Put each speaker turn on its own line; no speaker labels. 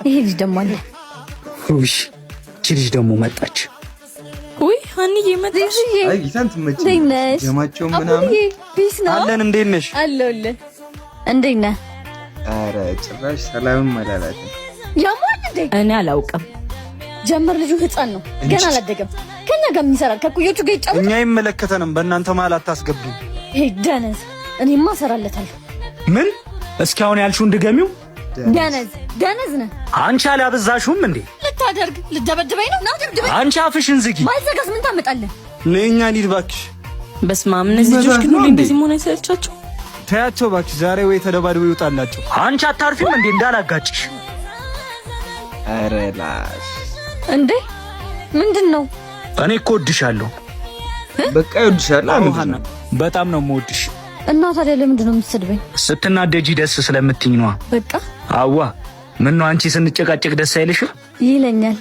ይሄ ልጅ ደግሞ አለ።
ውይ እቺ ልጅ ደግሞ መጣች።
ውይ ሀኒዬ መጣሽ።
አይ ጊታን ትመጪ ጀማቸው ምናምን
ፒስ ነው
አለን። እንዴት ነሽ?
አለሁልህ። እንዴት ነህ?
ኧረ ጭራሽ ሰላምም አላላትም።
ያማል እንዴ? እኔ አላውቅም። ጀመር ልጁ ህፃን ነው ገና አላደገም። ከኛ ጋር ምን ይሰራል? ከኩዮቹ ጋር ይጫወታል።
እኛ አይመለከተንም። በእናንተ መሀል አታስገቡኝ።
ይሄ ደነዝ እኔማ እሰራለታለሁ።
ምን? እስኪ አሁን ያልሽውን ድገሚው። ደነዝ ነህ አንቺ። አላበዛሽውም እንዴ?
ልታደርግ ልደበድበኝ ነው? ና ደብድበኝ።
አንቺ አፍሽን ዝጊ።
ማይዘጋስ ምን ታመጣለህ?
ለኛ ሊድ እባክሽ።
በስመ አብ እነዚህ ልጆች ግን ሁሌ እንደዚህ መሆን አይሰለቻቸው?
ተያቸው እባክሽ። ዛሬ ወይ ተደባድበው ይውጣላቸው። አንቺ አታርፊም እንዴ? እንዳላጋጭሽ።
ኧረ ላሽ
እንዴ ምንድን ነው?
እኔ እኮ እወድሻለሁ።
በቃ እወድሻለሁ።
አሁን በጣም ነው የምወድሽ።
እና ታዲያ ለምንድን ነው የምትሰድበኝ?
ስትናደጂ ደስ ስለምትኝ ነዋ።
በቃ
አዋ ምን ነው አንቺ ስንጨቃጨቅ ደስ አይልሽም?
ይለኛል።